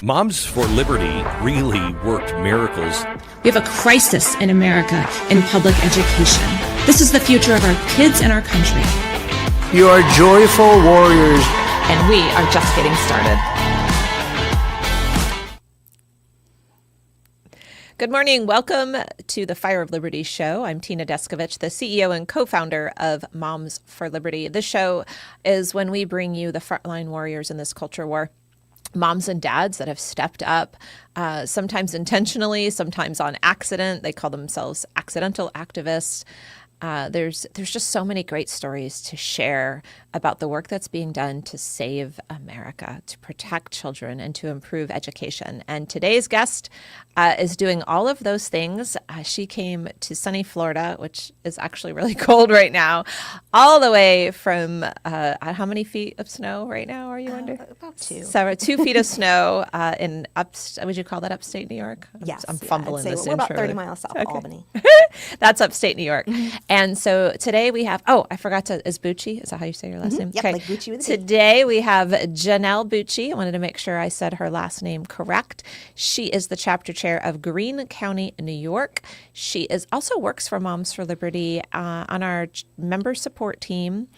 Moms for Liberty really worked miracles. We have a crisis in America in public education. This is the future of our kids and our country. You are joyful warriors. And we are just getting started. Good morning. Welcome to the Fire of Liberty show. I'm Tina Deskovich, the CEO and co-founder of Moms for Liberty. This show is when we bring you the frontline warriors in this culture war. Moms and dads that have stepped up, sometimes intentionally, sometimes on accident. They call themselves accidental activists. There's just so many great stories to share about the work that's being done to save America, to protect children, and to improve education. And today's guest is doing all of those things. She came to sunny Florida, which is actually really cold right now, all the way from how many feet of snow right now are you under? About 2. So 2 feet of snow in would you call that upstate New York? Yes. I'm fumbling this we're intro. about 30 miles south of Albany. That's upstate New York. And so today we have, I forgot to, is Bucci? Is that how you say your last name? Yep, like Bucci with a B. Today we have Janelle Bucci. I wanted to make sure I said her last name correct. She is the chapter chair of Greene County, New York. She also works for Moms for Liberty on our member support team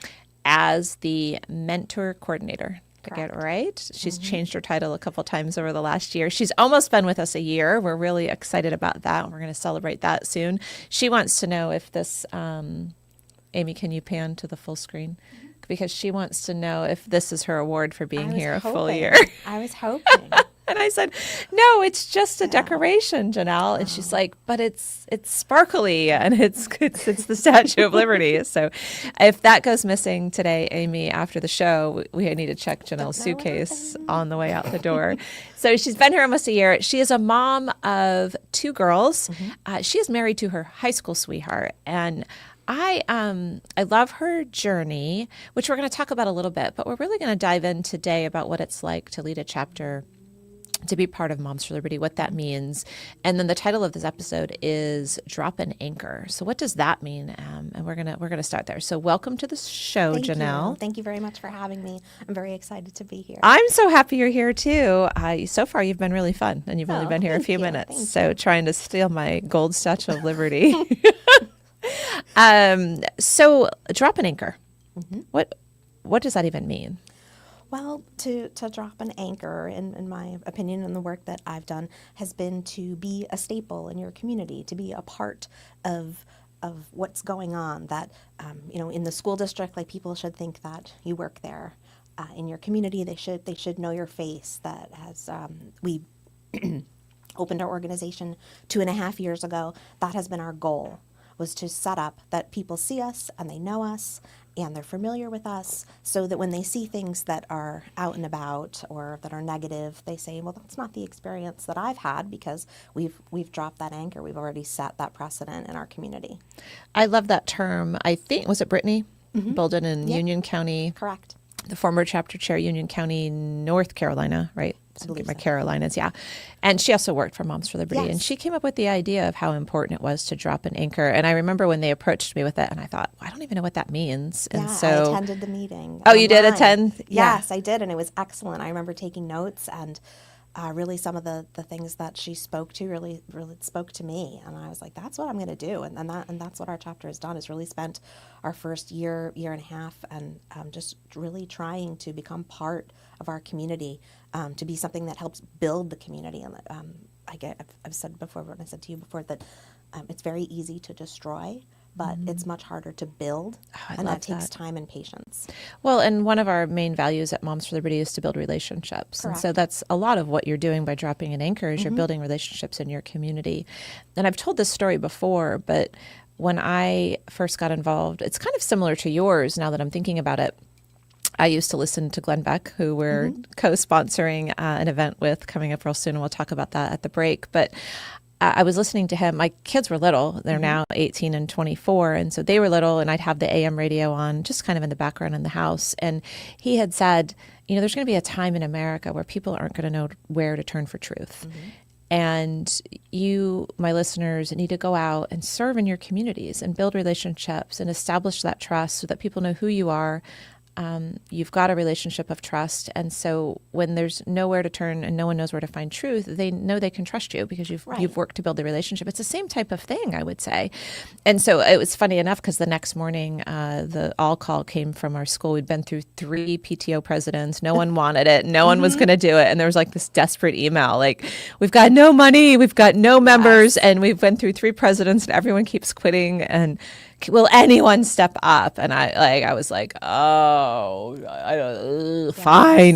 as the mentor coordinator. To get it right. She's changed her title a couple times over the last year. She's almost been with us a year. We're really excited about that. We're going to celebrate that soon. She wants to know if this, Amy, can you pan to the full screen? Because she wants to know if this is her award for being here a full year. I was hoping. And I said, no, it's just a decoration, Janelle. And she's like, but it's sparkly and it's the Statue of Liberty. So if that goes missing today, Amy, after the show, we need to check Janelle's suitcase on the way out the door. So she's been here almost a year. She is a mom of 2 girls. She is married to her high school sweetheart. And I love her journey, which we're going to talk about a little bit, but we're really going to dive in today about what it's like to lead a chapter, to be part of Moms for Liberty, what that means. And then the title of this episode is Drop an Anchor. So what does that mean? And we're gonna start there. So welcome to the show, Janelle. Thank you very much for having me. I'm very excited to be here. I'm so happy you're here too. So far you've been really fun, and you've only been here a few minutes. So trying to steal my gold Statue of Liberty. So drop an anchor. What does that even mean? Well, to drop an anchor, in my opinion, and the work that I've done, has been to be a staple in your community, to be a part of what's going on. That in the school district, like, people should think that you work there. In your community, they should know your face. That has we opened our organization 2.5 years ago. That has been our goal, was to set up that people see us and they know us and they're familiar with us, so that when they see things that are out and about or that are negative, they say, well, that's not the experience that I've had, because we've dropped that anchor. We've already set that precedent in our community. I love that term. I think, was it Brittany Bolden in Union County? Correct. The former chapter chair, Union County, North Carolina, right? I believe my so. Carolinas, yeah. And she also worked for Moms for Liberty. Yes. And she came up with the idea of how important it was to drop an anchor. And I remember when they approached me with it, and I thought, well, I don't even know what that means. And So I attended the meeting. Oh, you did online. attend? Yes, I did, and it was excellent. I remember taking notes, and really some of the things that she spoke to really spoke to me, and I was like, that's what I'm going to do. And that's what our chapter has done, is really spent our first year and a half, and just really trying to become part of our community, to be something that helps build the community. And I've said before, when I said to you before, that it's very easy to destroy, but it's much harder to build, and that takes time and patience. Well, and one of our main values at Moms for Liberty is to build relationships. Correct. And so that's a lot of what you're doing by dropping an anchor, is you're building relationships in your community. And I've told this story before, but when I first got involved, it's kind of similar to yours now that I'm thinking about it. I used to listen to Glenn Beck, who we're co-sponsoring an event with coming up real soon, and we'll talk about that at the break. But I was listening to him. My kids were little. They're now 18 and 24. And so they were little, and I'd have the AM radio on just kind of in the background in the house. And he had said, there's going to be a time in America where people aren't going to know where to turn for truth. And you, my listeners, need to go out and serve in your communities and build relationships and establish that trust so that people know who you are, you've got a relationship of trust. And so when there's nowhere to turn and no one knows where to find truth, they know they can trust you because you've worked to build the relationship. It's the same type of thing, I would say. And so it was funny enough because the next morning, the all call came from our school. We'd been through 3 PTO presidents. No one wanted it. No one was going to do it. And there was like this desperate email, like, we've got no money, we've got no members, and we've been through 3 presidents and everyone keeps quitting. And will anyone step up? And I was like, fine,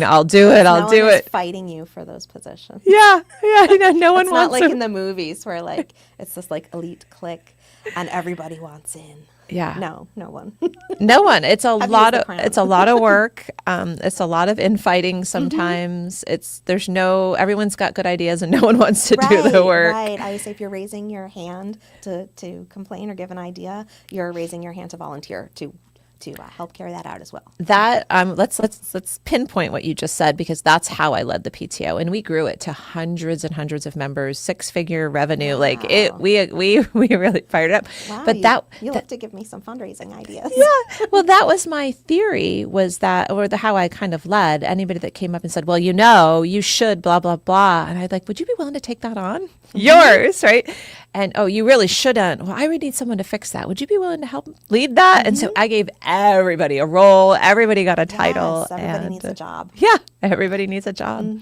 I'll do it. I'll do it. Fighting you for those positions. Yeah. No one it's wants not like to. in the movies where like it's this like elite clique and everybody wants in. Yeah. No one. No one. It's a lot of crown. it's a lot of work. It's a lot of infighting sometimes. Everyone's got good ideas and no one wants to do the work. Right. I always say if you're raising your hand to complain or give an idea, you're raising your hand to volunteer to help carry that out as well. That let's pinpoint what you just said, because that's how I led the PTO, and we grew it to hundreds and hundreds of members, 6-figure revenue. Wow. Like it, we really fired up. Wow, But you'll have to give me some fundraising ideas. Yeah. Well, that was my theory, was that, or how I kind of led anybody that came up and said, well, you should blah, blah, blah. And I'd like, would you be willing to take that on? Yours, right? And, you really shouldn't. Well, I would need someone to fix that. Would you be willing to help lead that? And so I gave everybody a role. Everybody got a title. Yes, everybody needs a job. Yeah, everybody needs a job.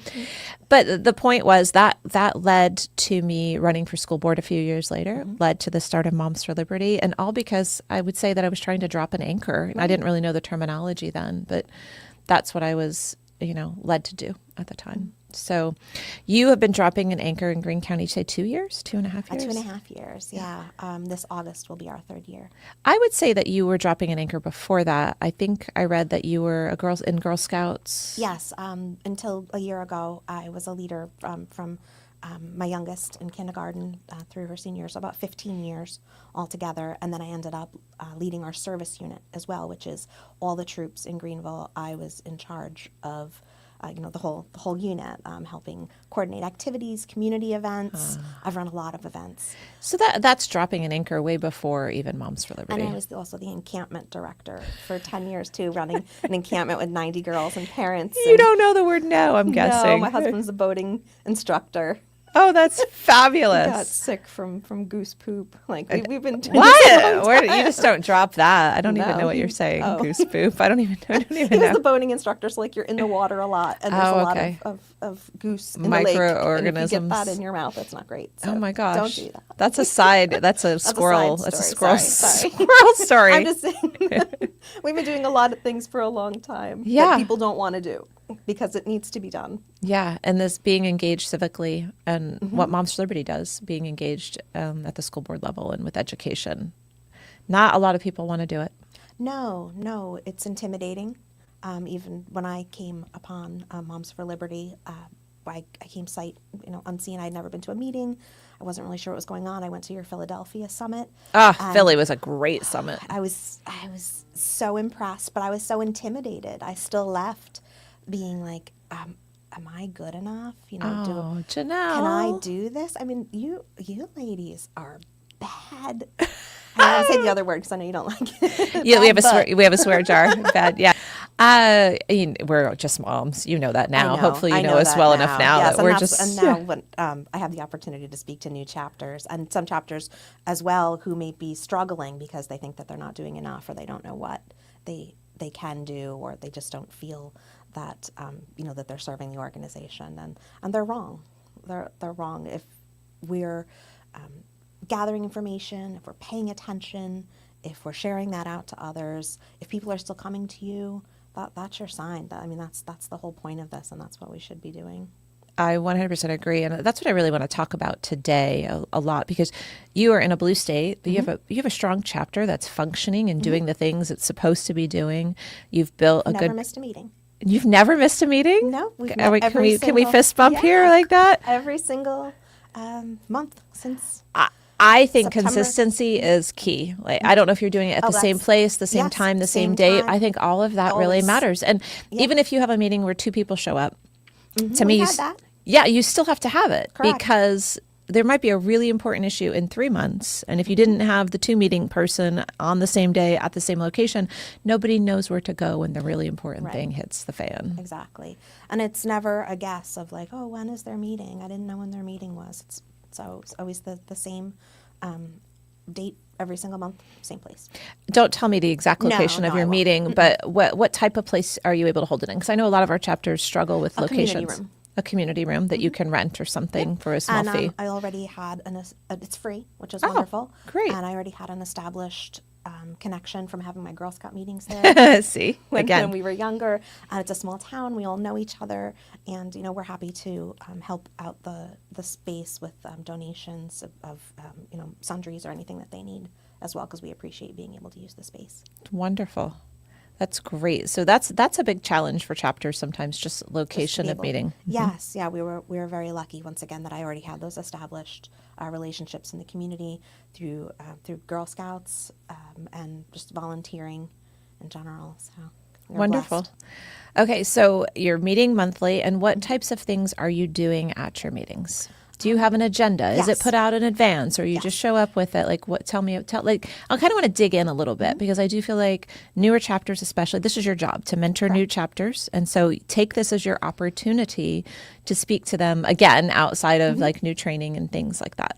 But the point was that led to me running for school board a few years later, led to the start of Moms for Liberty, and all because I would say that I was trying to drop an anchor. And I didn't really know the terminology then, but that's what I was, led to do at the time. So you have been dropping an anchor in Greene County, say 2 years, 2.5 years? 2.5 years, yeah. This August will be our 3rd year. I would say that you were dropping an anchor before that. I think I read that you were in Girl Scouts. Yes. Until a year ago, I was a leader from my youngest in kindergarten through her senior year, so about 15 years altogether. And then I ended up leading our service unit as well, which is all the troops in Greenville. I was in charge of the whole unit, helping coordinate activities, community events. I've run a lot of events. So that's dropping an anchor way before even Moms for Liberty. And I was also the encampment director for 10 years too, running an encampment with 90 girls and parents. You don't know the word no, I'm guessing. No, my husband's a boating instructor. Oh, that's fabulous. He got sick from goose poop. Like we've been doing what? This a long time. You just don't drop that. I don't even know what you're saying. Goose poop. I don't even know. He was the boating instructor, so like you're in the water a lot, and there's a lot of goose in the lake. Microorganisms. And if you get that in your mouth, that's not great. So oh my gosh. Don't do that. That's a side. That's a squirrel. That's a squirrel. Sorry. Squirrel story. I'm just saying. We've been doing a lot of things for a long time that people don't want to do because it needs to be done. Yeah, and this being engaged civically, and what Moms for Liberty does, being engaged at the school board level and with education. Not a lot of people want to do it. No, it's intimidating. Even when I came upon Moms for Liberty, I came sight unseen. I'd never been to a meeting. I wasn't really sure what was going on. I went to your Philadelphia summit. Philly was a great summit. I was so impressed, but I was so intimidated. I still left being like, am I good enough? Janelle. Can I do this? I mean, you ladies are bad. I don't say the other word because I know you don't like it. Yeah, we have a swear jar. Bad, yeah. We're just moms. You know that now. Hopefully you know us well enough now that we're just. And now when I have the opportunity to speak to new chapters and some chapters as well who may be struggling because they think that they're not doing enough or they don't know what they can do or they just don't feel that that they're serving the organization and they're wrong. They're wrong if we're gathering information, if we're paying attention, if we're sharing that out to others, if people are still coming to you, that's your sign. That's the whole point of this, and that's what we should be doing. I 100% agree, and that's what I really want to talk about today a lot because you are in a blue state, but you have a strong chapter that's functioning and doing the things it's supposed to be doing. You've built a Never missed a meeting. You've never missed a meeting? No, can we fist bump here like that? Every single month since. I think September. Consistency is key. Like I don't know if you're doing it at the same place, the same time, the same date. I think all of that really matters. And even if you have a meeting where 2 people show up, to me, had that. Yeah, you still have to have it. Correct. Because there might be a really important issue in 3 months. And if you didn't have the 2 meeting person on the same day at the same location, nobody knows where to go when the really important thing hits the fan. Exactly. And it's never a guess of like, oh, when is their meeting? I didn't know when their meeting was. It's always the same date every single month, same place. Don't tell me the exact location of No, your I won't. meeting, but what type of place are you able to hold it in? Because I know a lot of our chapters struggle with community locations. room. A community room that you can rent or something for a small And fee. I already had it's free, which is wonderful. Great. And I already had an established connection from having my Girl Scout meetings there. See, when again. we were younger. It's a small town. We all know each other, and we're happy to help out the space with donations of sundries or anything that they need as well, because we appreciate being able to use the space. Wonderful. That's great. So that's a big challenge for chapters sometimes, just location Just of to be meeting. Mm-hmm. Yes, yeah, we were very lucky once again that I already had those established relationships in the community through Girl Scouts and just volunteering in general. So we're Wonderful. blessed. Okay, so you're meeting monthly, and what types of things are you doing at your meetings? Do you have an agenda? Is it Yes. put out in advance, or you just show up with it? Like, what? Tell me. I kind of want to dig in a little bit because I do feel like newer chapters, especially, this is your job to mentor new chapters, and so take this as your opportunity to speak to them again outside of like new training and things like that.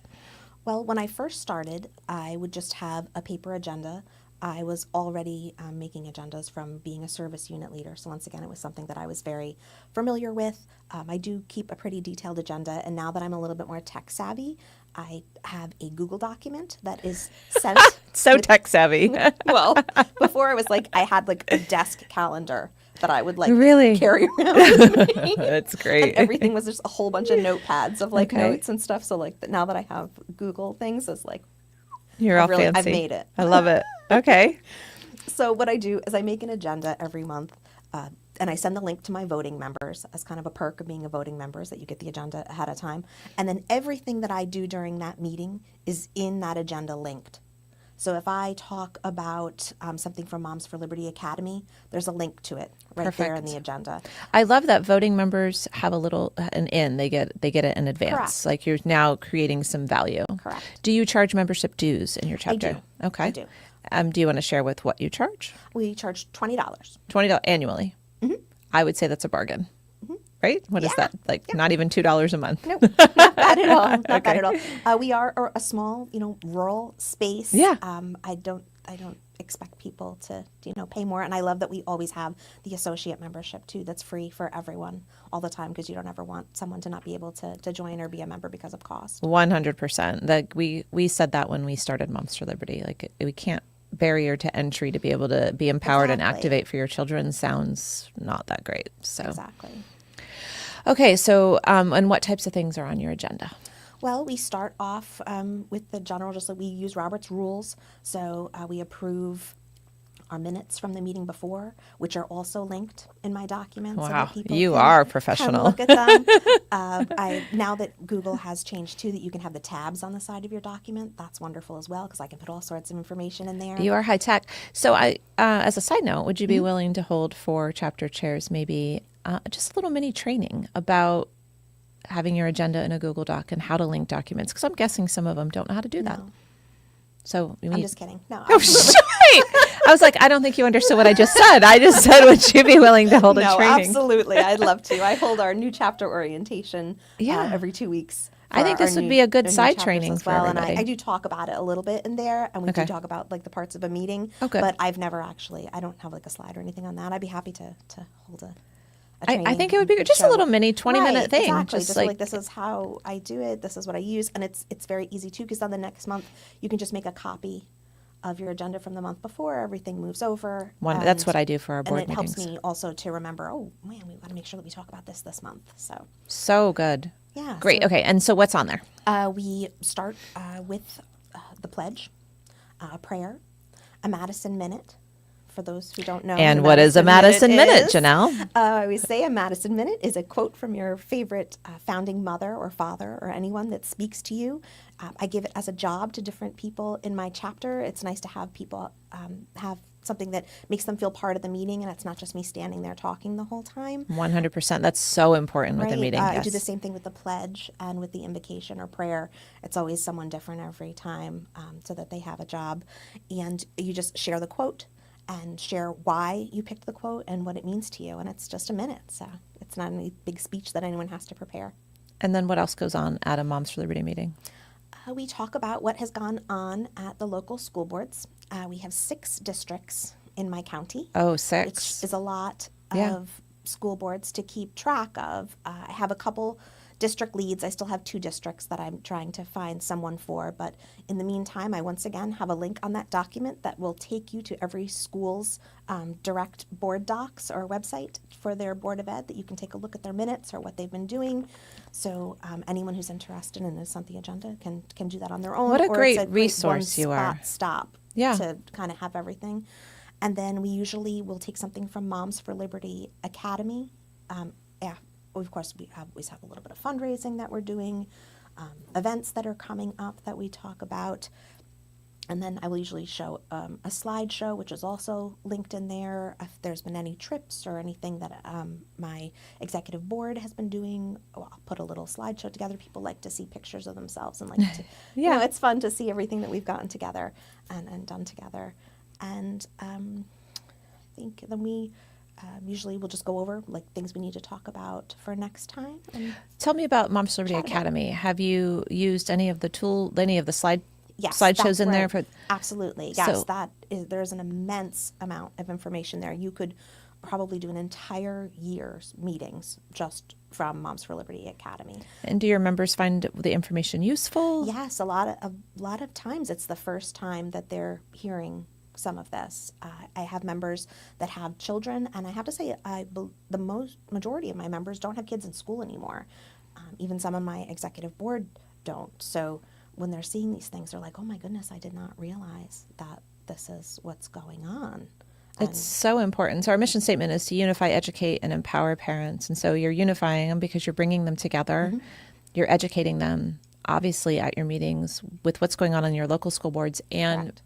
Well, when I first started, I would just have a paper agenda. I was already making agendas from being a service unit leader. So once again, it was something that I was very familiar with. I do keep a pretty detailed agenda. And now that I'm a little bit more tech savvy, I have a Google document that is sent. So tech savvy. Well, before it was like I had like a desk calendar that I would like Really? carry around with me. That's great. And everything was just a whole bunch of notepads of like Okay. notes and stuff. So like now that I have Google things, it's like, You're all I've fancy. made it. I love it. Okay. So what I do is I make an agenda every month, and I send the link to my voting members as kind of a perk of being a voting member, is that you get the agenda ahead of time. And then everything that I do during that meeting is in that agenda linked. So if I talk about something from Moms for Liberty Academy, there's a link to it right there in Perfect. the agenda. I love that voting members have a little an in. They get it in advance. Correct. Like you're now creating some value. Correct. Do you charge membership dues in your I chapter? do. Okay. I do. Do you want to share with what you charge? We charge $20. $20 annually. Mm-hmm. I would say that's a bargain. Right? What is Yeah. that? Like not even $2 a month. Nope, not bad at all. Not bad at all. We are a small, rural space. Yeah. I don't expect people to, pay more. And I love that we always have the associate membership too. That's free for everyone all the time, because you don't ever want someone to not be able to join or be a member because of cost. 100%. Like we said that when we started Moms for Liberty. Like we can't barrier to entry to be able to be empowered and Exactly. activate for your children sounds not that great. So Exactly. okay, so and what types of things are on your agenda? Well, we start off with the general, just like we use Robert's rules. So we approve our minutes from the meeting before, which are also linked in my documents. so that Wow, people you can are come professional. Look at them. Now that Google has changed too, that you can have the tabs on the side of your document, that's wonderful as well, because I can put all sorts of information in there. You are high tech. So I, as a side note, would you be willing to hold for chapter chairs maybe just a little mini training about having your agenda in a Google Doc and how to link documents? Because I'm guessing some of them don't know how to do that. So I'm just kidding. No, Oh, shit. I was like, I don't think you understood what I just said. I just said, would you be willing to hold a no, training? absolutely. I'd love to. I hold our new chapter orientation every 2 weeks. I think for this our would new- be a good our new side chapters training as for well. everybody. And I do talk about it a little bit in there, and we Okay. do talk about like the parts of a meeting. Oh, good. But I've never actually, I don't have like a slide or anything on that. I'd be happy to hold a I training think it would be and just a show- little mini 20-minute Right, thing. Exactly. Just Just like, like this is how I do it. This is what I use, and it's very easy too, because then the next month you can just make a copy of your agenda from the month before. Everything moves over. that's what I do for our board and it meetings. helps me also to remember, oh man, we got to make sure that we talk about this month. So good. Yeah. Great. so, Okay. And so what's on there? we start with the pledge, a prayer, a Madison Minute, for those who don't know. And what what is a Madison Minute, is. Janelle? I always say a Madison Minute is a quote from your favorite founding mother or father or anyone that speaks to you. I give it as a job to different people in my chapter. It's nice to have people have something that makes them feel part of the meeting, and it's not just me standing there talking the whole time. 100%. That's so important with Right. a meeting. I Yes. do the same thing with the pledge and with the invocation or prayer. It's always someone different every time, so that they have a job. And you just share the quote and share why you picked the quote and what it means to you. And it's just a minute. So it's not any big speech that anyone has to prepare. And then what else goes on at a Moms for Liberty meeting? We talk about what has gone on at the local school boards. We have 6 districts in my county. Oh, Which 6. is a lot Yeah. of school boards to keep track of. I have a couple district leads. I still have 2 districts that I'm trying to find someone for. But in the meantime, I once again have a link on that document that will take you to every school's direct board docs or website for their Board of Ed, that you can take a look at their minutes or what they've been doing. So anyone who's interested and is on the agenda can do that on their own. What a or great it's resource you are. Stop Yeah. to kind of have everything. And then we usually will take something from Moms for Liberty Academy. Yeah, of course, we always have a little bit of fundraising that we're doing, events that are coming up that we talk about. And then I will usually show a slideshow, which is also linked in there. If there's been any trips or anything that my executive board has been doing, I'll put a little slideshow together. People like to see pictures of themselves and like to, Yeah. it's fun to see everything that we've gotten together and done together. And I think then we usually will just go over like things we need to talk about for next time. And Tell me about Moms for Liberty Chat about it. Academy. Have you used any of the yes, slideshows that's in there? right. For Absolutely. Yes, So- there's an immense amount of information there. You could probably do an entire year's meetings just from Moms for Liberty Academy. And do your members find the information useful? Yes, a lot of times it's the first time that they're hearing some of this. I have members that have children, and I have to say, the majority of my members don't have kids in school anymore. Even some of my executive board don't. So when they're seeing these things, they're like, "Oh my goodness, I did not realize that this is what's going on." It's so important. So our mission statement is to unify, educate, and empower parents. And so you're unifying them because you're bringing them together. You're educating them, obviously, at your meetings with what's going on in your local school boards and Correct.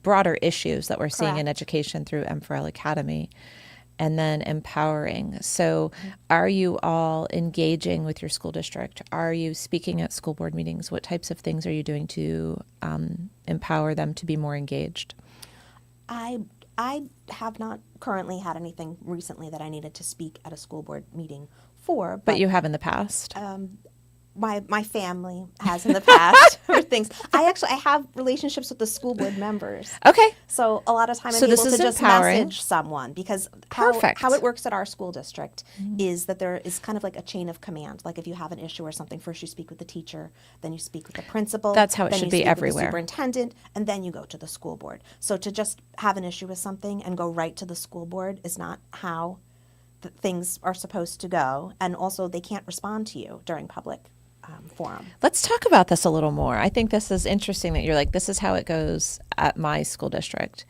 Broader issues that we're seeing in Correct. education through M4L Academy. And then empowering. So are you all engaging with your school district? Are you speaking at school board meetings? What types of things are you doing to empower them to be more engaged? I have not currently had anything recently that I needed to speak at a school board meeting for, But you have in the past. my family has in the past for things. I have relationships with the school board members. Okay. So a lot of time I'm So able this to is just empowering. message someone, because Perfect. how it works at our school district is that there is kind of like a chain of command. Like if you have an issue or something, first you speak with the teacher, then you speak with the principal. That's how it then should you be speak with everywhere. the superintendent, and then you go to the school board. So to just have an issue with something and go right to the school board is not how things are supposed to go. And also they can't respond to you during public forum. Let's talk about this a little more. I think this is interesting that you're like, this is how it goes at my school district.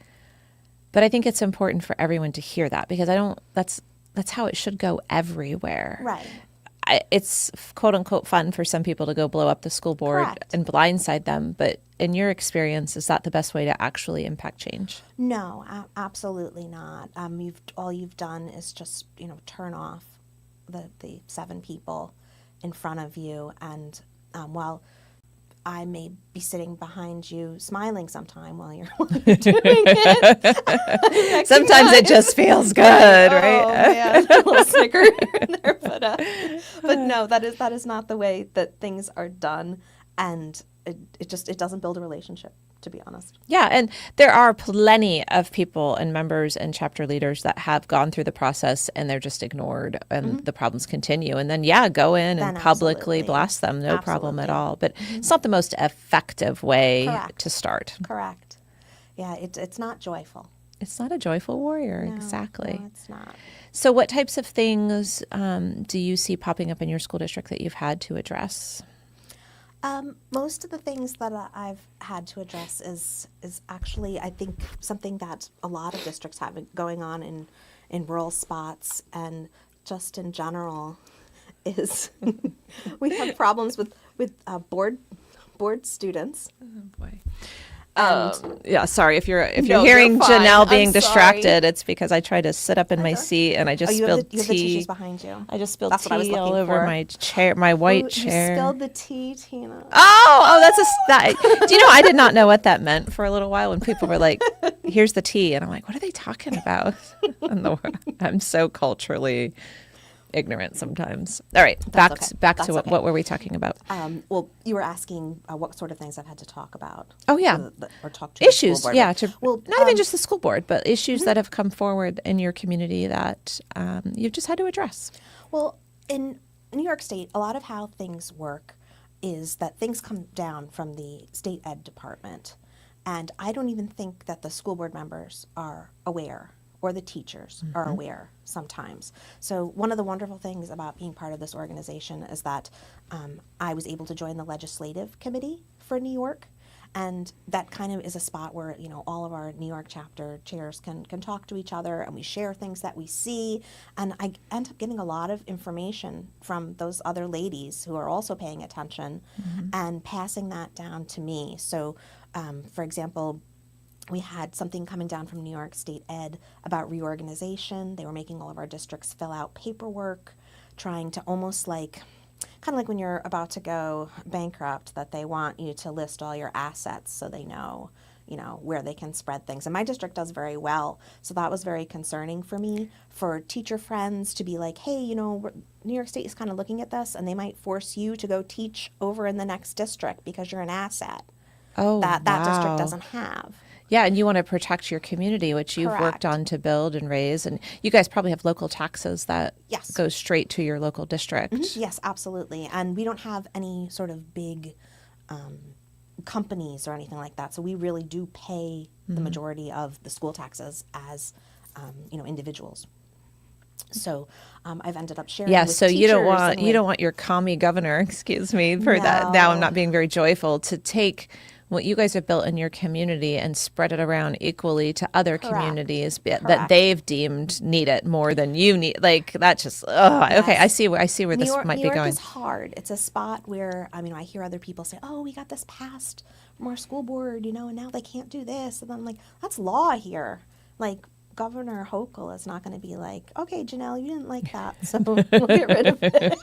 But I think it's important for everyone to hear that, because that's how it should go everywhere. Right. It's quote unquote fun for some people to go blow up the school board Correct. and blindside them. But in your experience, is that the best way to actually impact change? No, absolutely not. All you've done is just turn off the 7 people in front of you, and while I may be sitting behind you smiling sometime while you're doing it. Sometimes it just feels good, right? Oh man, a little snicker here and there, but no, that is not the way that things are done, and it doesn't build a relationship, to be honest. Yeah, and there are plenty of people and members and chapter leaders that have gone through the process and they're just ignored, and the problems continue. And then, go in and Then publicly absolutely. blast them, no problem at Absolutely. all. But it's not the most effective way Correct. to start. Correct. Yeah, it's not joyful. It's not a joyful warrior, No, exactly. No, it's not. So what types of things do you see popping up in your school district that you've had to address? Most of the things that I've had to address is actually, I think, something that a lot of districts have going on in rural spots, and just in general is we have problems with board students. Oh boy. Yeah, sorry if you're No, hearing you're fine. Janelle being I'm distracted, sorry. it's because I tried to sit up in my seat and I just you spilled have the tea. tissues behind you. I just spilled That's what I was tea all looking over for. my chair, my white Ooh, chair. You spilled the tea, Tina. Oh, that. Do you know, I did not know what that meant for a little while when people were like, here's the tea. And I'm like, what are they talking about? I'm so culturally ignorant sometimes. All right, back okay. to That's okay. what were we talking about? Well, you were asking what sort of things I've had to talk about. Oh, yeah. Or talk to the school Issues, board yeah. about. Not even just the school board, but issues that have come forward in your community that you've just had to address. Well, in New York State, a lot of how things work is that things come down from the state ed department. And I don't even think that the school board members are aware, or the teachers are aware sometimes. So one of the wonderful things about being part of this organization is that I was able to join the legislative committee for New York. And that kind of is a spot where, you know, all of our New York chapter chairs can talk to each other, and we share things that we see. And I end up getting a lot of information from those other ladies who are also paying attention and passing that down to me. So, for example, we had something coming down from New York State Ed about reorganization. They were making all of our districts fill out paperwork, trying to almost like, kind of like when you're about to go bankrupt, that they want you to list all your assets so they know, you know, where they can spread things. And my district does very well. So that was very concerning for me, for teacher friends to be like, hey, you know, New York State is kind of looking at this and they might force you to go teach over in the next district because you're an asset that district doesn't have. Yeah, and you want to protect your community, which you've worked Correct. on to build and raise. And you guys probably have local taxes that Yes. go straight to your local district. Yes, absolutely. And we don't have any sort of big companies or anything like that. So we really do pay the majority of the school taxes as, you know, individuals. So I've ended up sharing. Yeah, with so you don't teachers want and you with- don't want your commie governor, excuse me for that. Now I'm not being very joyful, to take what you guys have built in your community and spread it around equally to other communities that Correct. they've deemed need it more than you need. Like that just okay. I see where New this York, might New be York going. is hard. It's a spot where, I mean, I hear other people say, oh, we got this passed from our school board, you know, and now they can't do this. And I'm like, that's law here. Like, Governor Hochul is not going to be like, okay, Janelle, you didn't like that, so we'll get rid of it.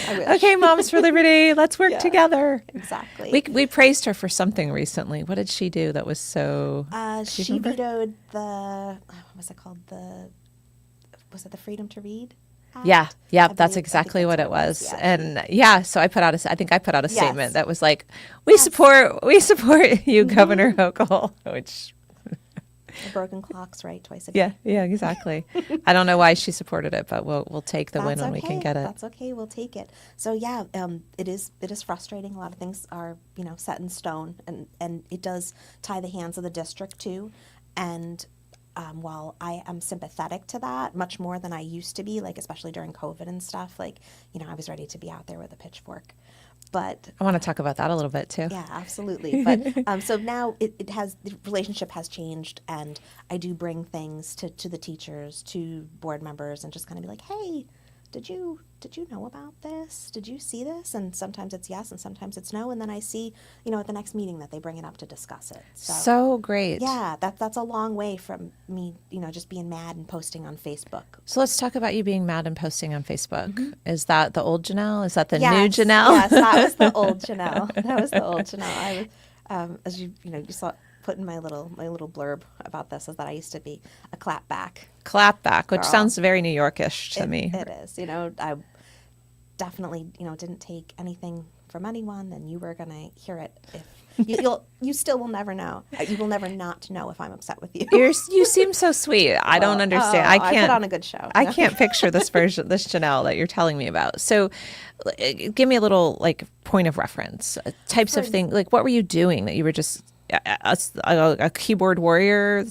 I wish. Okay, Moms for Liberty, let's work together. Exactly. We praised her for something recently. What did she do that was so? She remember? vetoed what was it called? Was it the Freedom to Read Act? Yeah, I that's believe- I exactly think what that's it was. Yeah. And yeah, so I put out I think I put out a statement Yes. that was like, we support you, Governor Hochul, which The broken clock's right twice a day. yeah, exactly. I don't know why she supported it, but we'll take the win That's when we can get it. That's okay. We'll take it. So yeah, it is frustrating. A lot of things are, you know, set in stone, and it does tie the hands of the district too. And while I am sympathetic to that much more than I used to be, like especially during COVID and stuff, like, you know, I was ready to be out there with a pitchfork. But I want to talk about that a little bit too. yeah, absolutely. But so now the relationship has changed, and I do bring things to the teachers, to board members, and just kind of be like, hey, did you know about this? Did you see this? And sometimes it's yes, and sometimes it's no. And then I see, you know, at the next meeting that they bring it up to discuss it. So great. Yeah, that's a long way from me, you know, just being mad and posting on Facebook. So let's talk about you being mad and posting on Facebook. Is that the old Janelle? Is that the Yes, new Janelle? Yes, that was the old Janelle. That was the old Janelle. I was, as you saw, put in my little blurb about this, is that I used to be a clapback. Clapback, which Girl. Sounds very New Yorkish to me. It is. You know, I definitely, you know, didn't take anything from anyone, and you were going to hear it. If you still will never know. You will never not know if I'm upset with you. You seem so sweet. I don't understand. I can't. I put on a good show. I can't picture this Janelle that you're telling me about. So, give me a little like point of reference, types of things. Like, what were you doing that you were just a keyboard warrior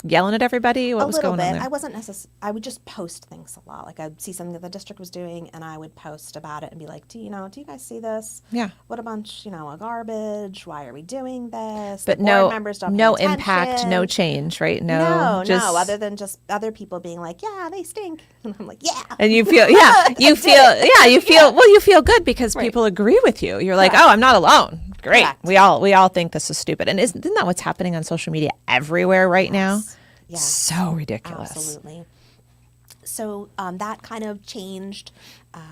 yelling at everybody? What was going on there? I wasn't I would just post things a lot. Like I'd see something that the district was doing, and I would post about it and be like, do you guys see this? Yeah. What a bunch, of garbage. Why are we doing this? But The board no, members don't no pay impact, attention. no change, right? No, other than just other people being like, yeah, they stink. And I'm like, yeah. And you feel, you feel good because people agree with you. You're like, oh, I'm not alone. Great. Correct. We all think this is stupid. And isn't that what's happening on social media everywhere right now? Yes. So ridiculous. Absolutely. So that kind of changed.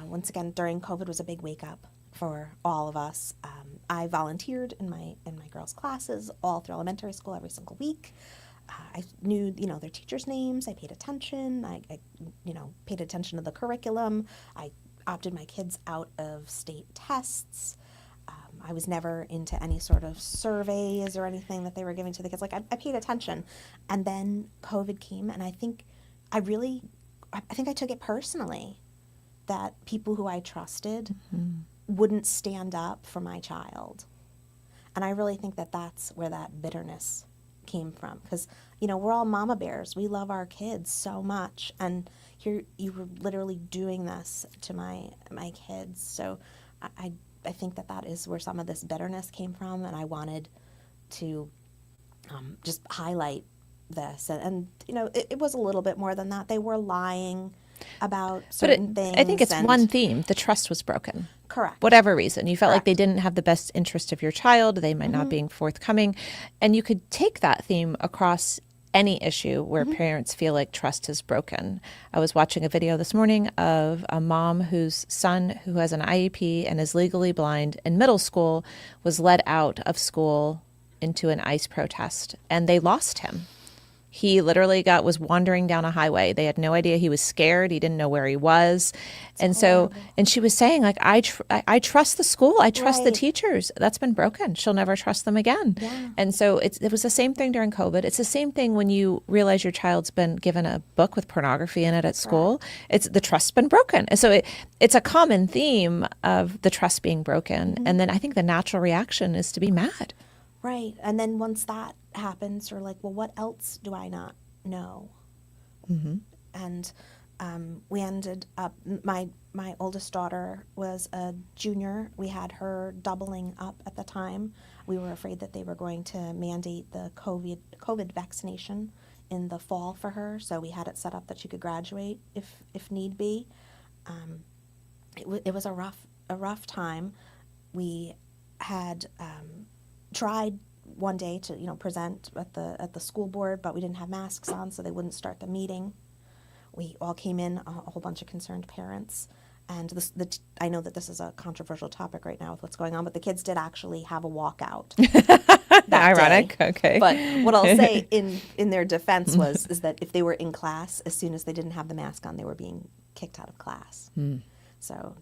Once again, during COVID was a big wake up for all of us. I volunteered in my girls' classes all through elementary school every single week. I knew, their teachers' names. I paid attention. I paid attention to the curriculum. I opted my kids out of state tests. I was never into any sort of surveys or anything that they were giving to the kids. Like, I paid attention. And then COVID came, and I think I took it personally that people who I trusted wouldn't stand up for my child. And I really think that that's where that bitterness came from. Because, we're all mama bears. We love our kids so much. And here you were literally doing this to my kids. So I think that is where some of this bitterness came from. And I wanted to just highlight this. And it was a little bit more than that. They were lying about certain things. I think it's one theme. The trust was broken. Correct. Whatever reason. You felt like they didn't have the best interest of your child. They might not being forthcoming. And you could take that theme across any issue where parents feel like trust is broken. I was watching a video this morning of a mom whose son, who has an IEP and is legally blind in middle school, was led out of school into an ICE protest, and they lost him. He literally was wandering down a highway. They had no idea. He was scared. He didn't know where he was. And she was saying, like, I trust the school. I trust the teachers. That's been broken. She'll never trust them again. Yeah. And so it was the same thing during COVID. It's the same thing when you realize your child's been given a book with pornography in it at school. It's the trust's been broken. And so it's a common theme of the trust being broken. And then I think the natural reaction is to be mad. Right. And then once that happens, you're like, well, what else do I not know? And we ended up, my oldest daughter was a junior. We had her doubling up at the time. We were afraid that they were going to mandate the COVID vaccination in the fall for her. So we had it set up that she could graduate if need be. It was a rough time. We had tried one day to present at the school board, but we didn't have masks on, so they wouldn't start the meeting. We all came in, a whole bunch of concerned parents, and I know that this is a controversial topic right now with what's going on, but the kids did actually have a walkout. Ironic. Day. Okay. But what I'll say in their defense is that if they were in class, as soon as they didn't have the mask on, they were being kicked out of class. So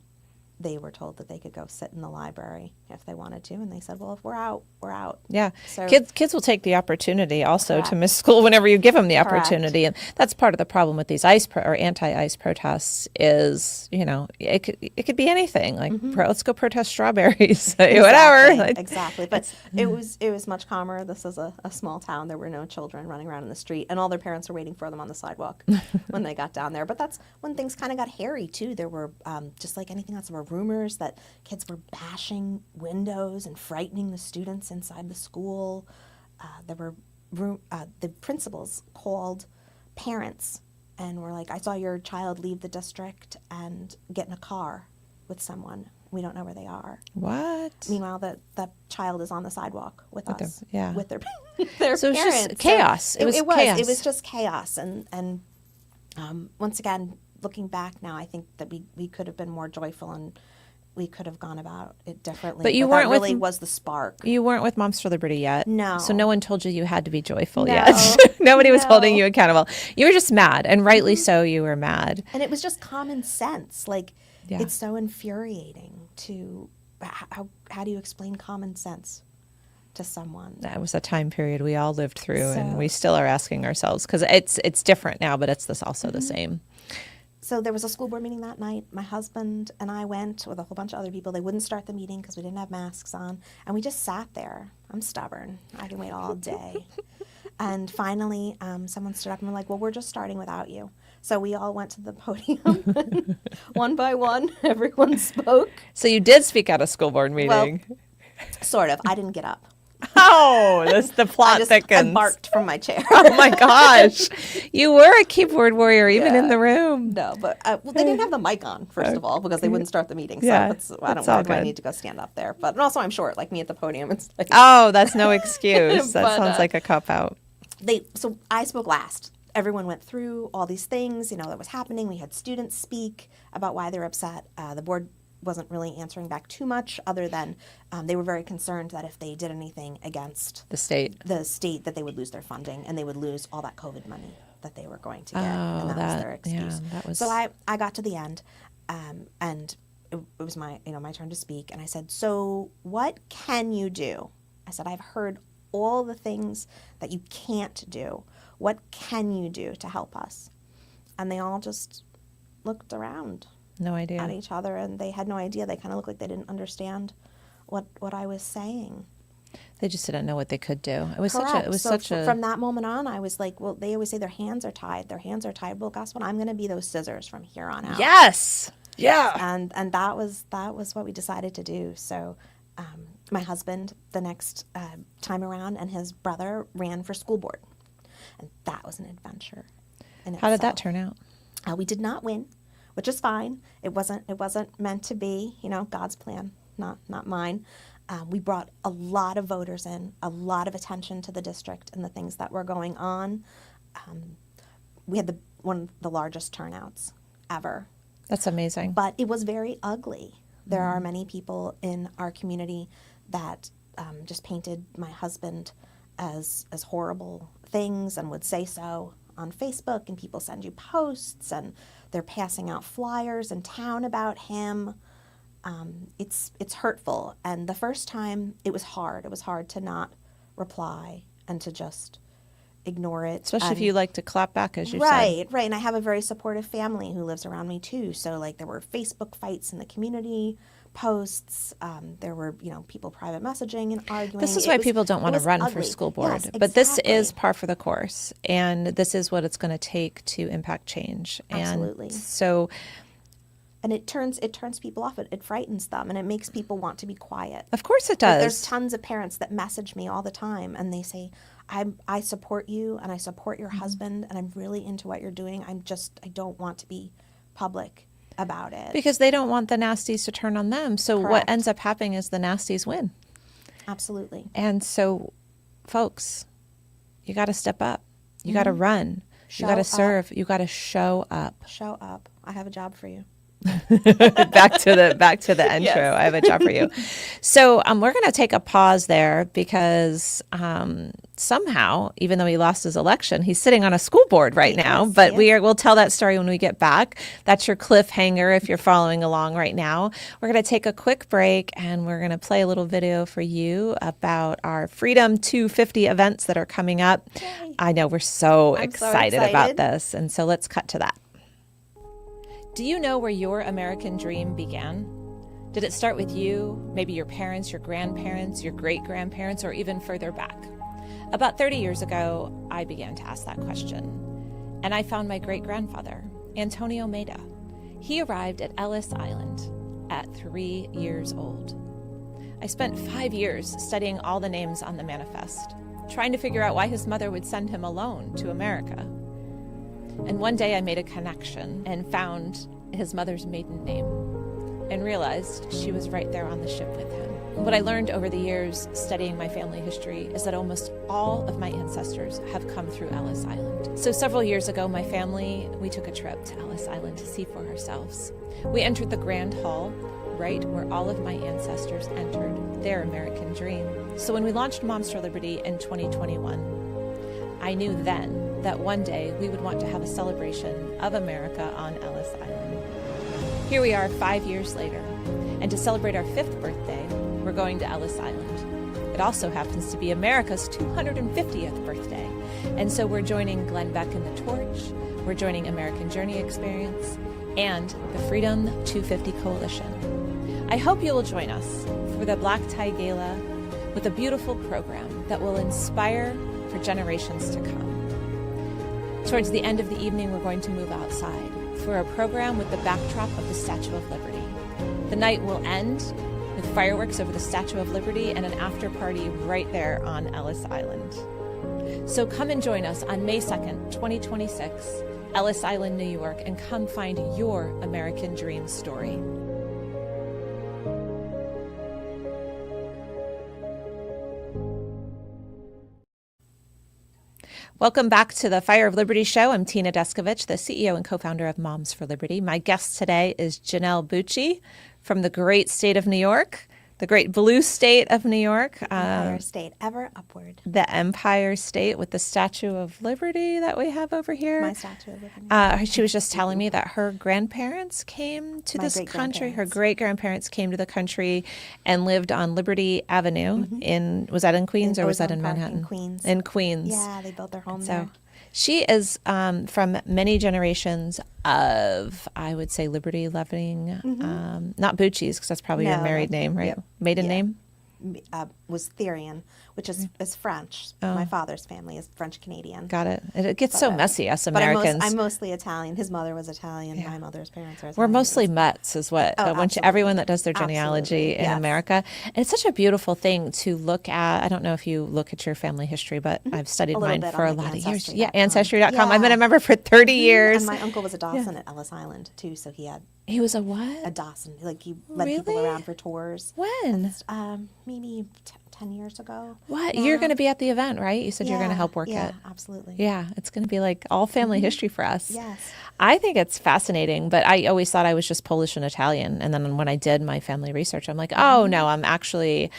they were told that they could go sit in the library if they wanted to, and they said, well, if we're out, we're out. Yeah. So Kids will take the opportunity also to miss school whenever you give them the opportunity. And that's part of the problem with these or anti-ICE protests is, it could be anything. Like, let's go protest strawberries, whatever. Exactly. But it was much calmer. This is a small town. There were no children running around in the street, and all their parents were waiting for them on the sidewalk when they got down there. But that's when things kind of got hairy, too. There were, just like anything else, there were rumors that kids were bashing windows and frightening the students inside the school. There were the principals called parents and were like, I saw your child leave the district and get in a car with someone. We don't know where they are. What? Meanwhile, that child is on the sidewalk with us, with their so parents. It was just chaos. So it was chaos. It was just chaos. And once again, looking back now, I think that we could have been more joyful and we could have gone about it differently. But you weren't that really was the spark. You weren't with Moms for Liberty yet. No. So no one told you had to be joyful yet. Nobody was holding you accountable. You were just mad, and rightly so. You were mad. And it was just common sense. Like, it's so infuriating to how do you explain common sense to someone? That was a time period we all lived through, and we still are asking ourselves, because it's different now, but it's also the same. So there was a school board meeting that night. My husband and I went with a whole bunch of other people. They wouldn't start the meeting because we didn't have masks on. And we just sat there. I'm stubborn. I can wait all day. And finally, someone stood up and were like, well, we're just starting without you. So we all went to the podium. And one by one, everyone spoke. So you did speak at a school board meeting. Well, sort of. I didn't get up. Oh, that's the plot I thickens. barked from my chair. Oh my gosh. You were a keyboard warrior even in the room. No, but well, they didn't have the mic on, first of all, because they wouldn't start the meeting. So Yeah, I don't it's all know. I good. need to go stand up there. But and also, I'm short, like me at the podium. It's like, Oh, that's no excuse. That But, sounds like a cop out. so I spoke last. Everyone went through all these things, that was happening. We had students speak about why they're upset. The board wasn't really answering back too much, other than they were very concerned that if they did anything against The state. that they would lose their funding and they would lose all that COVID money that they were going to get. And that was their excuse. that was... So I got to the end, and it was my my turn to speak, and I said, "So what can you do?" I said, "I've heard all the things that you can't do. What can you do to help us?" And they all just looked around No idea. at each other, and they had no idea. They kind of looked like they didn't understand what I was saying. They just didn't know what they could do. It was Correct. such a From that moment on, I was like, well, they always say their hands are tied. Their hands are tied. Well, guess what? I'm going to be those scissors from here on out. Yes. Yeah. And that was what we decided to do. So my husband, the next time around, and his brother ran for school board. And that was an adventure in How did that itself. turn out? We did not win, which is fine. It wasn't meant to be, God's plan, not mine. We brought a lot of voters in, a lot of attention to the district and the things that were going on. We had one of the largest turnouts ever. That's amazing. But it was very ugly. There are many people in our community that just painted my husband as horrible things and would say so on Facebook, and people send you posts, and they're passing out flyers in town about him. It's hurtful. And the first time, it was hard. It was hard to not reply and to just ignore it. Especially if you like to clap back, as you said. Right. And I have a very supportive family who lives around me too. So there were Facebook fights in the community, posts. There were, people private messaging and arguing. This is why people don't want to run for school board. Yes, But this exactly. is par for the course, and this is what it's going to take to impact change. Absolutely. And so, And it turns people off. It frightens them, and it makes people want to be quiet. of course, it Like, does. there's tons of parents that message me all the time, and they say, I support you, and I support your husband, and I'm really into what you're doing. I don't want to be public about it. Because they don't want the nasties to turn on them. So what Correct. ends up happening is the nasties win. Absolutely. And so, folks, you got to step up. You got to run. Show you got to up. serve. You got to show up. Show up. I have a job for you. back to the intro. Yes. I have a job for you. So we're going to take a pause there because somehow, even though he lost his election, he's sitting on a school board right now. is, But yeah. we'll tell that story when we get back. That's your cliffhanger if you're following along right now. We're going to take a quick break, and we're going to play a little video for you about our Freedom 250 events that are coming up. Yay. I know we're so I'm so excited about excited. this, and so let's cut to that. Do you know where your American dream began? Did it start with you, maybe your parents, your grandparents, your great-grandparents, or even further back? About 30 years ago, I began to ask that question, and I found my great-grandfather, Antonio Maida. He arrived at Ellis Island at 3 years old. I spent 5 years studying all the names on the manifest, trying to figure out why his mother would send him alone to America. And one day I made a connection and found his mother's maiden name and realized she was right there on the ship with him. What I learned over the years studying my family history is that almost all of my ancestors have come through Ellis Island. So several years ago, my family, we took a trip to Ellis Island to see for ourselves. We entered the Grand Hall, right where all of my ancestors entered their American dream. So when we launched Moms for Liberty in 2021, I knew then that one day we would want to have a celebration of America on Ellis Island. Here we are 5 years later, and to celebrate our 5th birthday, we're going to Ellis Island. It also happens to be America's 250th birthday, and so we're joining Glenn Beck and the Torch, we're joining American Journey Experience, and the Freedom 250 Coalition. I hope you will join us for the Black Tie Gala with a beautiful program that will inspire for generations to come. Towards the end of the evening, we're going to move outside for a program with the backdrop of the Statue of Liberty. The night will end with fireworks over the Statue of Liberty and an after party right there on Ellis Island. So come and join us on May 2nd, 2026, Ellis Island, New York, and come find your American dream story. Welcome back to the Fire of Liberty show. I'm Tina Deskovich, the CEO and co-founder of Moms for Liberty. My guest today is Janelle Bucci from the great state of New York, the great blue state of New York. Empire State, ever upward. The Empire State with the Statue of Liberty that we have over here. My Statue of Liberty. She was just telling me that her grandparents came to this country. Her great-grandparents came to the country and lived on Liberty Avenue was that in Queens or was that in Manhattan? In Queens. In Queens. Yeah, they built their home So there. she is from many generations of, I would say, liberty-loving, not Bucci's, because that's probably your No, married name, right? yep. Maiden Yeah. name? Was Therian, which is French. My father's family is French-Canadian. Got it. It gets so messy, us Americans. But I'm mostly Italian. His mother was Italian. My mother's parents are Italian. We're mostly Mets, is what everyone that does their genealogy in America. And it's such a beautiful thing to look at. I don't know if you look at your family history, but I've studied mine for a lot of years. Yeah, Ancestry.com. Yeah. I've been a member for 30 years. And my uncle was a Dawson at Ellis Island too, so He was a what? a Dawson. Like he led people around for tours. When? Maybe 10 years ago. What? You're going to be at the event, right? You said you're going to help work it. Yeah, absolutely. Yeah, it's going to be like all family history for us. Yes. I think it's fascinating, but I always thought I was just Polish and Italian. And then when I did my family research, I'm like, oh, no, I'm actually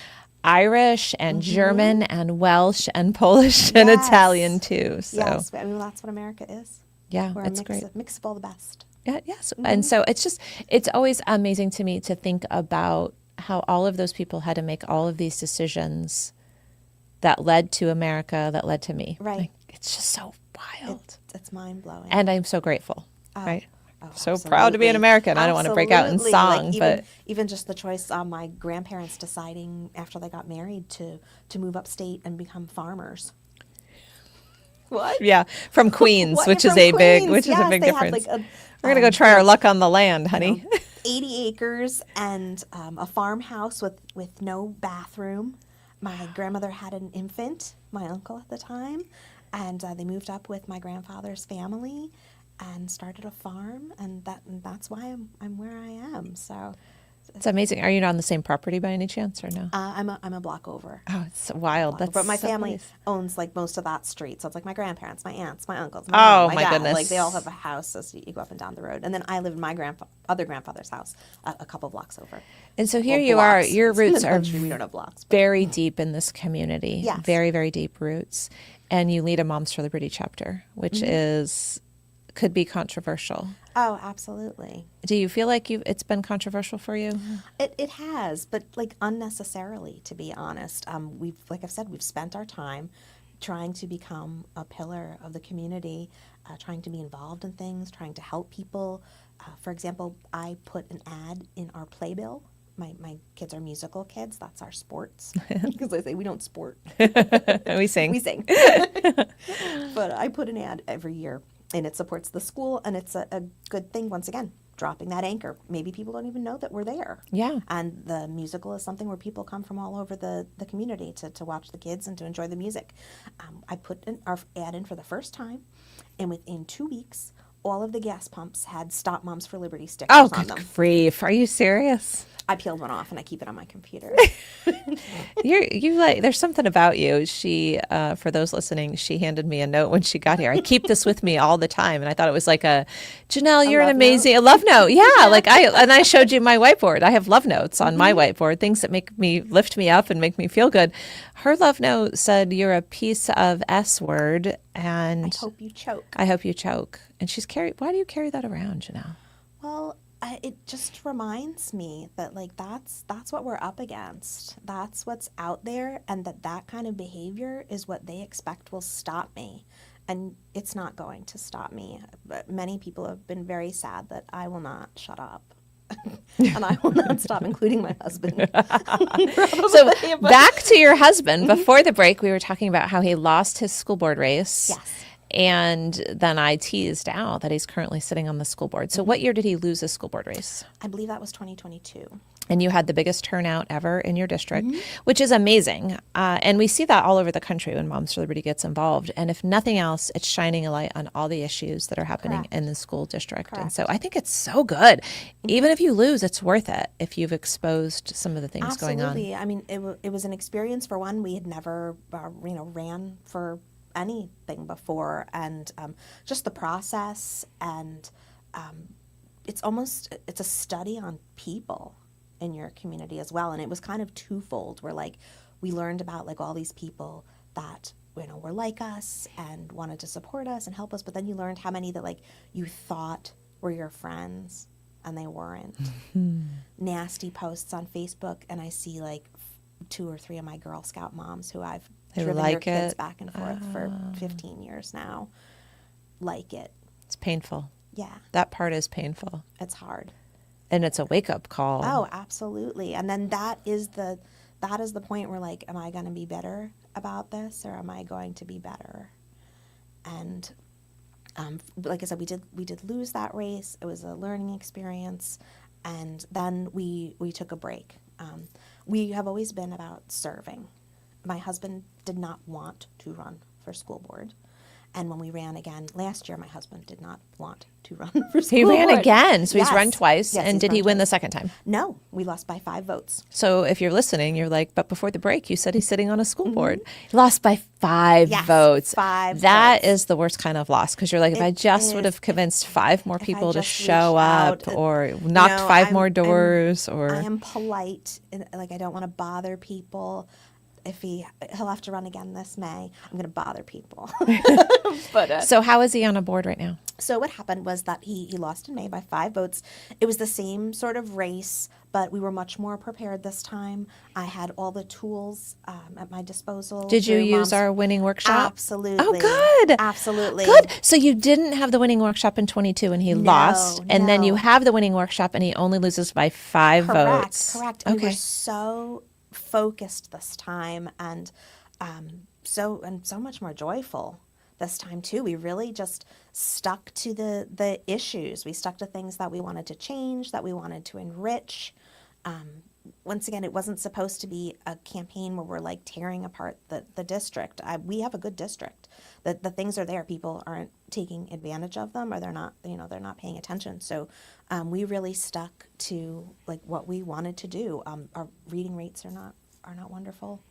Irish and German and Welsh and Polish and Italian too. So Yes, I mean, that's what America is. yeah, We're it's a great. mix of all the best. Yeah, yes. And so it's always amazing to me to think about how all of those people had to make all of these decisions that led to America, that led to me. Right. Like, it's just so wild. It's mind-blowing. And I'm so grateful, right? So Absolutely. proud to be an American. I don't want to break out in Absolutely. song, Like, but even just the choice of my grandparents deciding after they got married to move upstate and become farmers. What? yeah, from Queens, What? which You're is from a big, Queens. which is a Yes, big they had, difference. like, We're gonna go try our luck on the land, honey. 80 acres and a farmhouse with no bathroom. My grandmother had an infant, my uncle at the time, and they moved up with my grandfather's family and started a farm, and that's why I'm where I am. So It's amazing. Are you on the same property by any chance, or no? I'm a block over. Oh, it's wild. That's But my so family nice. owns like most of that street, so it's like my grandparents, my aunts, my uncles, Oh, my mom, my my dad. goodness. Like they all have a house, so you go up and down the road. And then I live in my other grandfather's house, a couple blocks over. And so here Well, you are. blocks. Your In the roots are country, we don't have blocks. But very deep in this community. Yes. Very, very deep roots. And you lead a Moms for Liberty chapter, which could be controversial. oh, absolutely. Do you feel like it's been controversial for you? It has, but like unnecessarily, to be honest. Like I've said, we've spent our time trying to become a pillar of the community, trying to be involved in things, trying to help people. For example, I put an ad in our playbill. My kids are musical kids. That's our sports. Because I say we don't sport. We sing. We sing. But I put an ad every year, and it supports the school, and it's a good thing, once again, dropping that anchor. Maybe people don't even know that we're there. Yeah. And the musical is something where people come from all over the community to watch the kids and to enjoy the music. I put our ad in for the first time, and within 2 weeks, all of the gas pumps had Stop Moms for Liberty stickers Oh, on good them. grief. Are you serious? I peeled one off, and I keep it on my computer. There's something about you. She, for those listening, she handed me a note when she got here. I keep this with me all the time. And I thought it was like Janelle, you're an love amazing, a love note. Yeah. I showed you my whiteboard. I have love notes on my whiteboard, things that lift me up and make me feel good. Her love note said, you're a piece of S word. And I hope you choke. I hope you choke. And why do you carry that around, Janelle? Well, it just reminds me that like that's what we're up against. That's what's out there, and that kind of behavior is what they expect will stop me. And it's not going to stop me. But many people have been very sad that I will not shut up. And I will not stop, including my husband. So back to your husband. Before the break, we were talking about how he lost his school board race. Yes. And then I teased out that he's currently sitting on the school board. So what year did he lose his school board race? I believe that was 2022. and you had the biggest turnout ever in your district, which is amazing. And we see that all over the country when Moms for Liberty gets involved. And if nothing else, it's shining a light on all the issues that are happening in the school district. And so I think it's so good. Even if you lose, it's worth it if you've exposed some of the things going on. Absolutely. I mean, it was an experience for one. We had never, ran for anything before. And just the process and it's a study on people in your community as well. And it was kind of twofold where we learned about all these people that were like us and wanted to support us and help us, but then you learned how many that you thought were your friends and they weren't. Nasty posts on Facebook, and I see 2 or 3 of my Girl Scout moms who I've driven their kids back and forth for 15 years now like it. It's painful. Yeah. That part is painful. It's hard. And it's a wake-up call. Oh, absolutely. And then that is the point where am I going to be better about this, or am I going to be better? And like I said, we did lose that race. It was a learning experience, and then we took a break. We have always been about serving. My husband did not want to run for school board. And when we ran again last year, my husband did not want to run for school board. He ran again, so he's Yes. run twice. Yes, and he's did he run win the twice. second time? No, we lost by 5 votes. So if you're listening, you're like, but before the break, you said he's sitting on a school board. He lost by 5 Yes, votes. 5 That votes. is the worst kind of loss, because you're like, if I just would have convinced 5 more If I people to just show reached up, out, or knocked 5 more doors, or I am polite, and I don't want to bother people. If he'll have to run again this May, I'm going to bother people. But So how is he on a board right now? so what happened was that he lost in May by 5 votes. It was the same sort of race, but we were much more prepared this time. I had all the tools at my disposal. Did you through use Moms- our winning workshop? Absolutely. Oh, good. Absolutely. Good. So you didn't have the winning workshop in 22 and he lost, and then you no. have the winning workshop and he only loses by 5 votes. Correct. We Okay. were so focused this time, and so much more joyful this time too. We really just stuck to the issues. We stuck to things that we wanted to change, that we wanted to enrich. Once again, it wasn't supposed to be a campaign where we're tearing apart the district. We have a good district. The things are there. People aren't taking advantage of them, or they're not paying attention. So we really stuck to what we wanted to do. Our reading rates are not wonderful.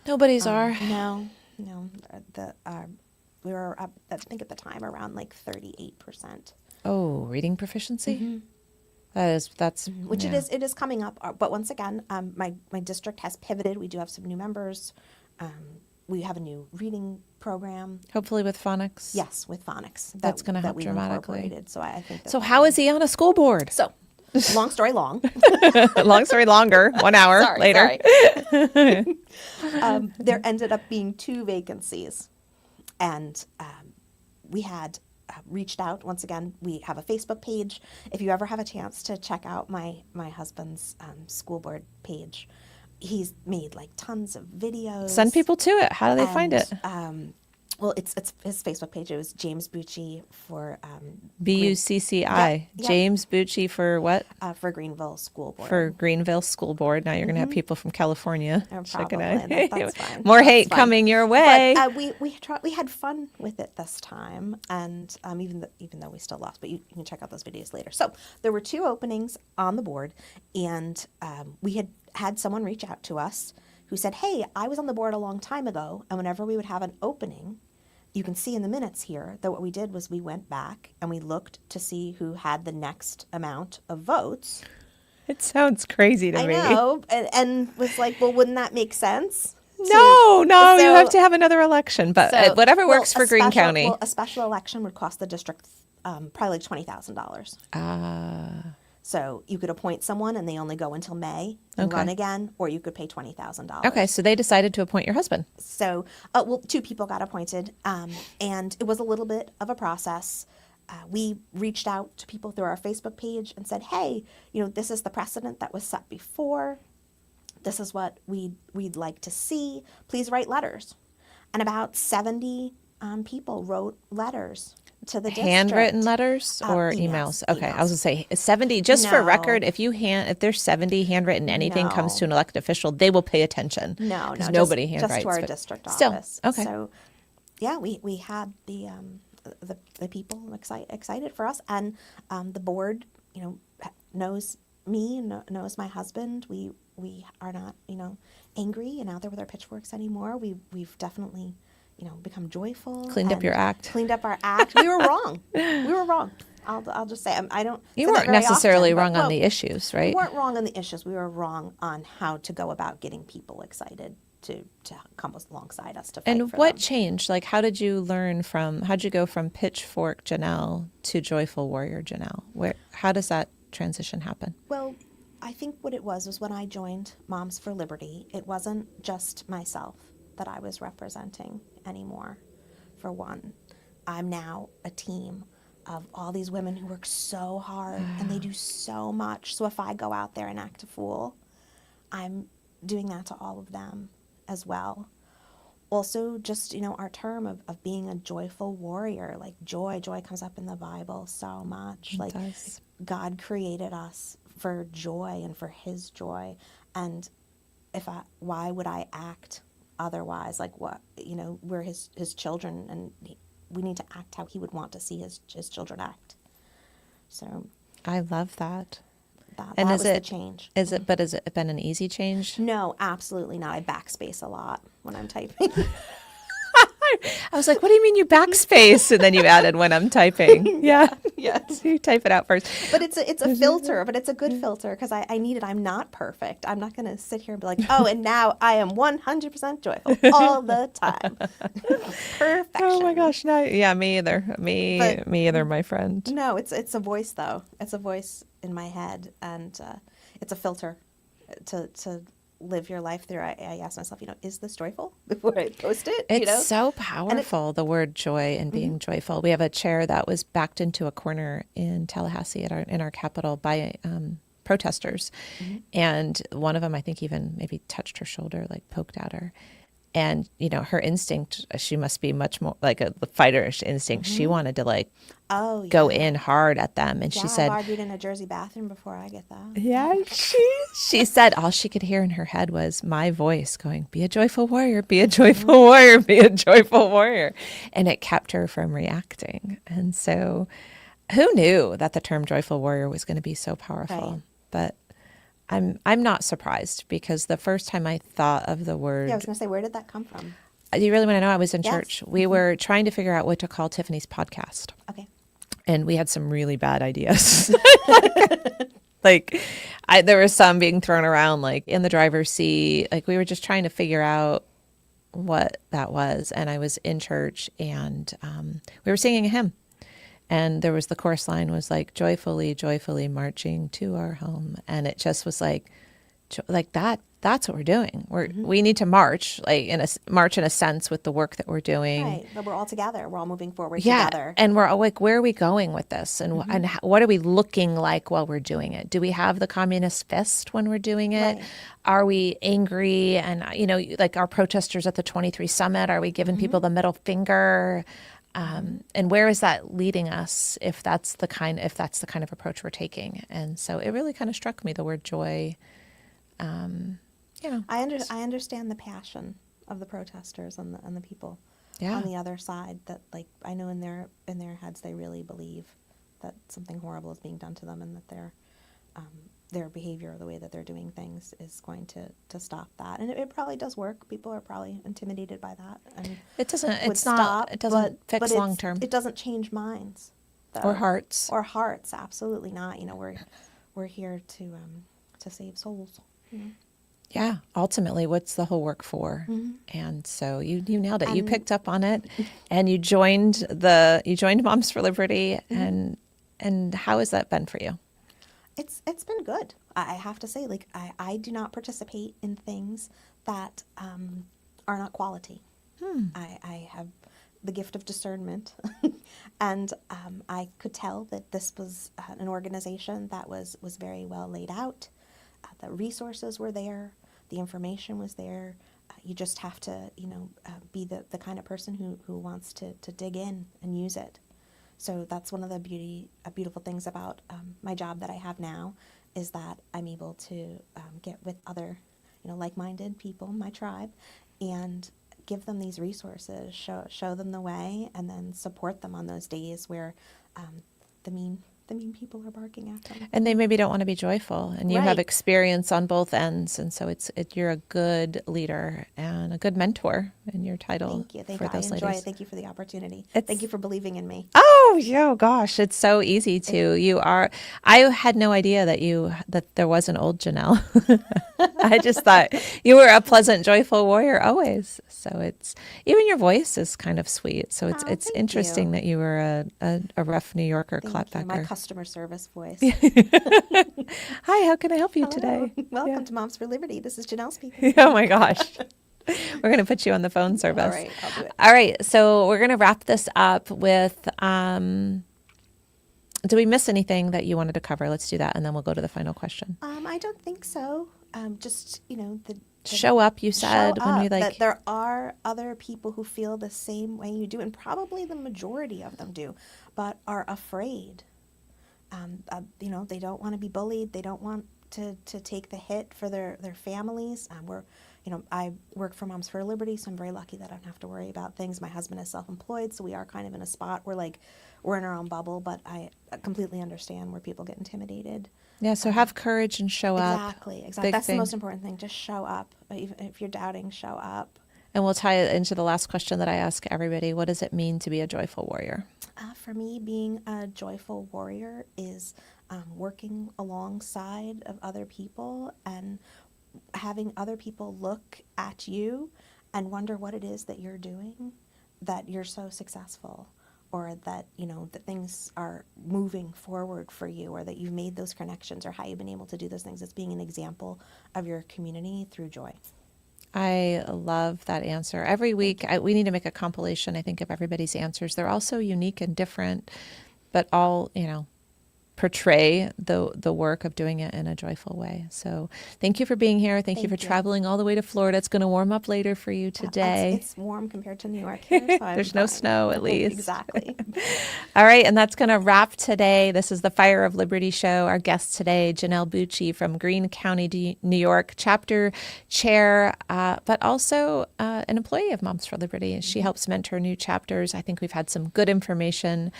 Nobody's are. No. We were up, I think at the time, around 38%. Oh, reading proficiency? That's Which yeah. it is coming up. But once again, my district has pivoted. We do have some new members. We have a new reading program. Hopefully with phonics. Yes, with phonics. That's gonna help we've dramatically. incorporated. So I think. So how is he on a school board? So, long story long. Long story longer. 1 hour Sorry, later. There ended up being 2 vacancies, and we had reached out. Once again, we have a Facebook page. If you ever have a chance to check out my husband's school board page, he's made tons of videos. Send people to it. How do they find it? Well, it's his Facebook page. It was James Bucci for Bucci. Yeah. James Bucci for what? for Greenville School Board. For Greenville School Board. Now you're going to have people from California checking Probably. out. That's fine. More That's hate fine. coming your way. But we had fun with it this time, and even though we still lost, but you can check out those videos later. So there were 2 openings on the board, and we had someone reach out to us who said, "Hey, I was on the board a long time ago, and whenever we would have an opening, you can see in the minutes here that what we did was we went back and we looked to see who had the next amount of votes." It sounds crazy to I me. know, and was like, "Well, wouldn't that make sense?" No, you So- have to have another election, but So- whatever well, works for Greene County. Well, a special election would cost the district probably $20,000. So you could appoint someone and they only go until May and Okay. run again, or you could pay $20,000. Okay, so they decided to appoint your husband. So, 2 people got appointed, and it was a little bit of a process. We reached out to people through our Facebook page and said, "Hey, this is the precedent that was set before. This is what we'd like to see. Please write letters." And about 70 people wrote letters. to the handwritten district. letters or Emails. Okay, I was gonna say 70. Just for No. record, if there's 70 handwritten, anything comes to an elected official, they will pay attention. No, because no, nobody just handwrites. to our but district still, office. okay. So, yeah, we had the people excited for us, and the board, knows me, knows my husband. We are not, angry and out there with our pitchforks anymore. We've definitely, become joyful. Cleaned up and your act. Cleaned up our act. We were wrong. We were wrong. I'll just say I don't. You say that weren't very necessarily often, but, wrong on well, the issues, right? We weren't wrong on the issues. We were wrong on how to go about getting people excited to come alongside us to fight And for what them. changed? Like, how'd you go from pitchfork Janelle to joyful warrior Janelle? How does that transition happen? Well, I think what it was when I joined Moms for Liberty, it wasn't just myself that I was representing anymore. For one, I'm now a team of all these women who work so hard and they do so much. So if I go out there and act a fool, I'm doing that to all of them as well. Also, just, our term of being a joyful warrior, like joy comes up in the Bible so much. It does. God created us for joy and for his joy. And why would I act otherwise? Like, what, we're his children, and we need to act how he would want to see his children act. So I love that. that was the change. Has it been an easy change? No, absolutely not. I backspace a lot when I'm typing. I was like, what do you mean you backspace? And then you added when I'm typing. Yeah. Yes. You type it out first. But it's a filter, but it's a good filter because I need it. I'm not perfect. I'm not going to sit here and be like, oh, and now I am 100% joyful all the time. Perfection. Oh my gosh, no. Yeah, me either. Me either, my friend. No, it's a voice though. It's a voice in my head, and it's a filter to live your life through. I ask myself, is this joyful before I post it? It's so powerful, the word joy and being joyful. We have a chair that was backed into a corner in Tallahassee in our capital by protesters. And one of them, I think, even maybe touched her shoulder, like poked at her. And, her instinct, she must be much more like a fighter instinct. She wanted to go in hard at them. And she said, I've argued in a Jersey bathroom before I get that. yeah, she said all she could hear in her head was my voice going, be a joyful warrior, be a joyful warrior, be a joyful warrior. And it kept her from reacting. And so who knew that the term joyful warrior was going to be so powerful? Right. But I'm not surprised, because the first time I thought of the word. Yeah, I was going to say, where did that come from? Do you really want to know? I was in Yes. church. We were trying to figure out what to call Tiffany's podcast. Okay. And we had some really bad ideas. There was some being thrown around, like in the driver's seat. Like, we were just trying to figure out what that was. And I was in church, and we were singing a hymn. And there was the chorus line was like, joyfully, joyfully marching to our home. And it just was like that. That's what we're doing. We need to march, march in a sense with the work that we're doing. Right, but we're all together. We're all moving forward Yeah, together. and we're like, where are we going with this? And what are we looking like while we're doing it? Do we have the communist fist when we're doing it? Right. Are we angry? And, like our protesters at the 23 Summit, are we giving people the middle finger? And where is that leading us if that's the kind of approach we're taking? And so it really kind of struck me, the word joy. I understand the passion of the protesters and the people on the other side, that I know in their heads they really believe that something horrible is being done to them, and that their behavior, the way that they're doing things, is going to stop that. And it probably does work. People are probably intimidated by that, and It doesn't. would It's not. stop, It doesn't but fix long term. It doesn't change minds, though. Or hearts. Or hearts. Absolutely not. We're here to save souls. Yeah, ultimately, what's the whole work for? And so you nailed it. You picked up on it, and you joined Moms for Liberty. And how has that been for you? It's been good. I have to say, I do not participate in things that are not quality. I have the gift of discernment, and I could tell that this was an organization that was very well laid out. The resources were there, the information was there. You just have to, be the kind of person who wants to dig in and use it. So that's one of the beautiful things about my job that I have now, is that I'm able to get with other, like-minded people, my tribe, and give them these resources, show them the way, and then support them on those days where the mean people are barking at them. And they maybe don't want to be joyful, and you have Right. experience on both ends, and so you're a good leader and a good mentor in your title. Thank you. for those I enjoy ladies. it. Thank you for the opportunity. It's- Thank you for believing in me. Oh, yeah, gosh, it's so easy to. You are. I had no idea that there was an old Janelle. I just thought you were a pleasant, joyful warrior always. So even your voice is kind of sweet. So it's Thank interesting you. that you were a rough New Yorker Thank you. My clapbacker. customer service voice. Hi, how can I help you today? Welcome to Moms for Liberty. This is Janelle speaking. Oh my gosh. We're going to put you on the phone service. All right, I'll do it. All right. So we're going to wrap this up with, do we miss anything that you wanted to cover? Let's do that. And then we'll go to the final question. I don't think so. Just, the Show up, you said, show when we up, like, that there are other people who feel the same way you do, and probably the majority of them do, but are afraid. They don't want to be bullied. They don't want to take the hit for their families. I work for Moms for Liberty, so I'm very lucky that I don't have to worry about things. My husband is self-employed, so we are kind of in a spot where we're in our own bubble, but I completely understand where people get intimidated. yeah, so have courage and show up. Exactly. Big That's thing. the most important thing. Just show up. Even if you're doubting, show up. And we'll tie it into the last question that I ask everybody. What does it mean to be a joyful warrior? For me, being a joyful warrior is working alongside of other people and having other people look at you and wonder what it is that you're doing, that you're so successful, or that, that things are moving forward for you, or that you've made those connections, or how you've been able to do those things. It's being an example of your community through joy. I love that answer. Every week, we need to make a compilation, I think, of everybody's answers. They're all so unique and different, but all, portray the work of doing it in a joyful way. So thank you for being here. Thank you for traveling all the way to Florida. It's going to warm up later for you today. It's warm compared to New York here. So There's no snow, at least. Exactly. All right, and that's going to wrap today. This is the Fire of Liberty show. Our guest today, Janelle Bucci from Greene County, New York, chapter chair, but also an employee of Moms for Liberty. She helps mentor new chapters. I think we've had some good information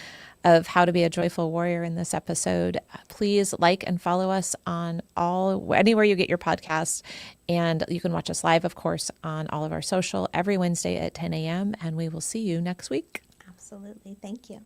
of how to be a joyful warrior in this episode. Please like and follow us on anywhere you get your podcasts. And you can watch us live, of course, on all of our social every Wednesday at 10 a.m. And we will see you next week. Absolutely. Thank you.